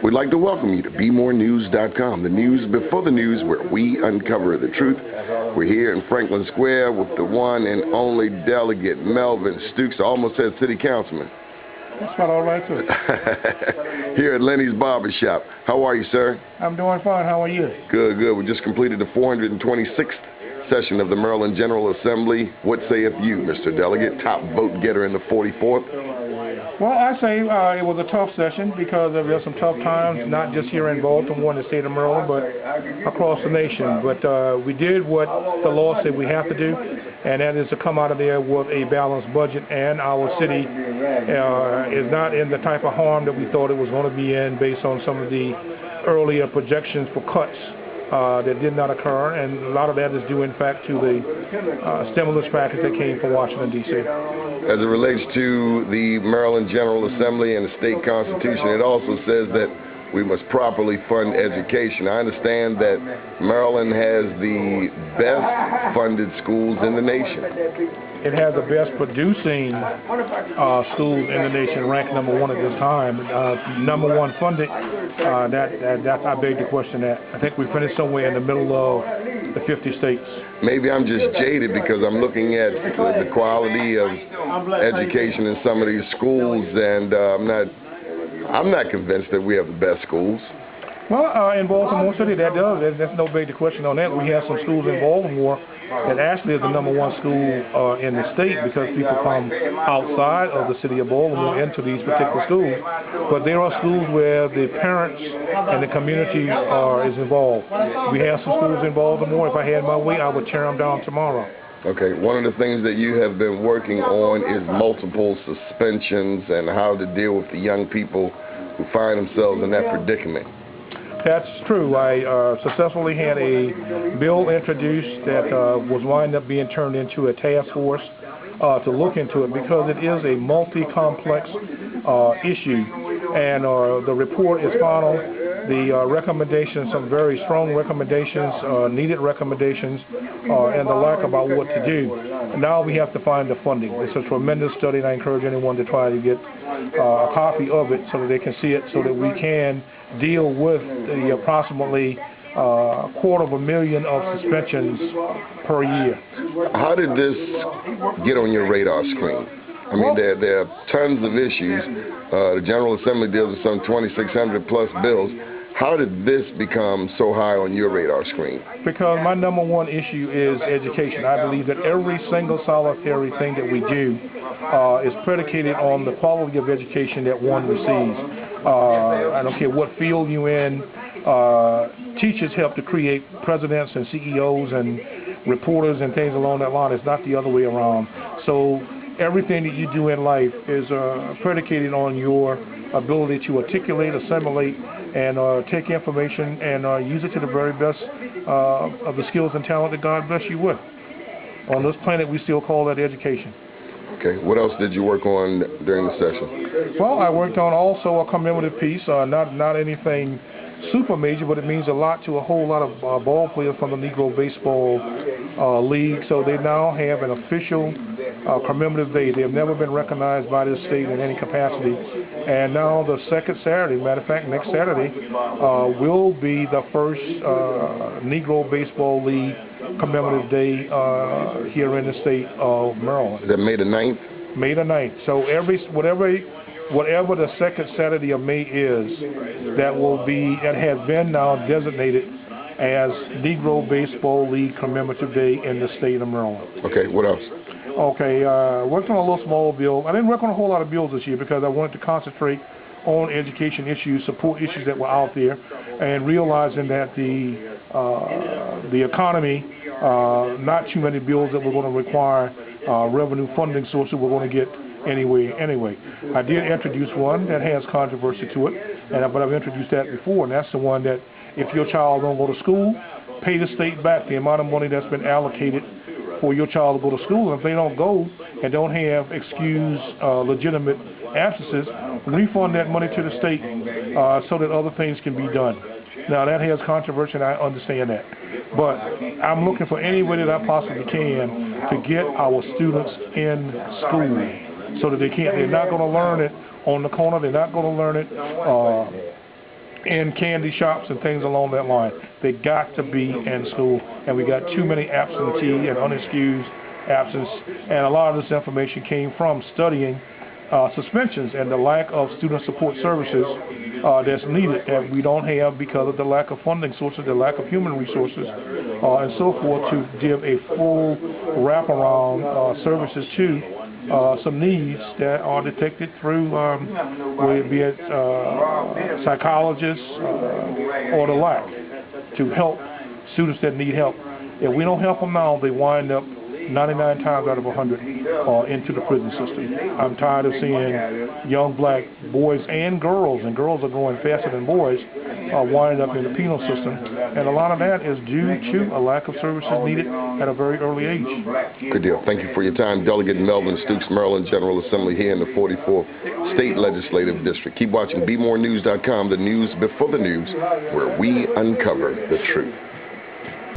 We'd like to welcome you to BeMoreNews.com, the news before the news, where we uncover the truth. We're here in Franklin Square with the one and only Delegate Melvin Stukes. I almost said City Councilman. That's not all right, too. Here at Lenny's Barbershop. How are you, sir? I'm doing fine. How are you? Good, good. We just completed the 426th session of the Maryland General Assembly. What sayeth you, Mr. Delegate, top vote getter in the 44th? Well, I say it was a tough session because there were some tough times, not just here in Baltimore and the state of Maryland, but across the nation. But we did what the law said we have to do, and that is to come out of there with a balanced budget, and our city is not in the type of harm that we thought it was going to be in based on some of the earlier projections for cuts that did not occur, and a lot of that is due, in fact, to the stimulus package that came from Washington, D.C. As it relates to the Maryland General Assembly and the state constitution, it also says that we must properly fund education. I understand that Maryland has the best funded schools in the nation. It has the best producing schools in the nation, ranked number one at this time. Number one funded, that I beg to question that. I think we finished somewhere in the middle of the 50 states. Maybe I'm just jaded because I'm looking at the quality of education in some of these schools, and I'm not convinced that we have the best schools. Well, in Baltimore City, that's no big question on that. We have some schools in Baltimore that actually is the number one school in the state because people come outside of the city of Baltimore into these particular schools. But there are schools where the parents and the community is involved. We have some schools in Baltimore. If I had my way, I would tear them down tomorrow. Okay, one of the things that you have been working on is multiple suspensions and how to deal with the young people who find themselves in that predicament. That's true. I successfully had a bill introduced that was winding up being turned into a task force to look into it because it is a multi-complex issue, and the report is final. The recommendations, some very strong recommendations, needed recommendations, and the lack about what to do. And now we have to find the funding. It's a tremendous study, and I encourage anyone to try to get a copy of it so that they can see it, so that we can deal with the approximately 250,000 of suspensions per year. How did this get on your radar screen? I mean, there are tons of issues. The General Assembly deals with some 2,600 plus bills. How did this become so high on your radar screen? Because my number one issue is education. I believe that every single solitary thing that we do is predicated on the quality of education that one receives. I don't care what field you're in. Teachers help to create presidents and CEOs and reporters and things along that line. It's not the other way around. So everything that you do in life is predicated on your ability to articulate, assimilate, and take information and use it to the very best of the skills and talent that God bless you with. On this planet, we still call that education. Okay. What else did you work on during the session? Well, I worked on also a commemorative piece, not anything super major, but it means a lot to a whole lot of ball players from the Negro Baseball League. So they now have an official commemorative day. They have never been recognized by the state in any capacity. And now the second Saturday, matter of fact, next Saturday, will be the first Negro Baseball League commemorative day here in the state of Maryland. Is that May the 9th? May the 9th. So whatever the second Saturday of May is, that has been now designated as Negro Baseball League Commemorative Day in the state of Maryland. Okay, what else? Okay, worked on a little small bill. I didn't work on a whole lot of bills this year because I wanted to concentrate on education issues, support issues that were out there, and realizing that the economy, not too many bills that were going to require revenue funding sources we're going to get anyway. I did introduce one that has controversy to it, but I've introduced that before, and that's the one that if your child don't go to school, pay the state back the amount of money that's been allocated for your child to go to school. And if they don't go and don't have excused legitimate absences, refund that money to the state so that other things can be done. Now, that has controversy, and I understand that. But I'm looking for any way that I possibly can to get our students in school so that they're not going to learn it on the corner. They're not going to learn it in candy shops and things along that line. They got to be in school, and we got too many absentee and unexcused absence, and a lot of this information came from studying suspensions and the lack of student support services that's needed that we don't have because of the lack of funding sources, the lack of human resources, and so forth, to give a full wraparound services to some needs that are detected through, be it psychologists or the like, to help students that need help. If we don't help them now, they wind up 99 times out of 100 into the prison system. I'm tired of seeing young black boys and girls are growing faster than boys, winding up in the penal system, and a lot of that is due to a lack of services needed at a very early age. Good deal. Thank you for your time, Delegate Melvin Stukes, Maryland General Assembly here in the 44th State Legislative District. Keep watching BeMoreNews.com, the news before the news, where we uncover the truth.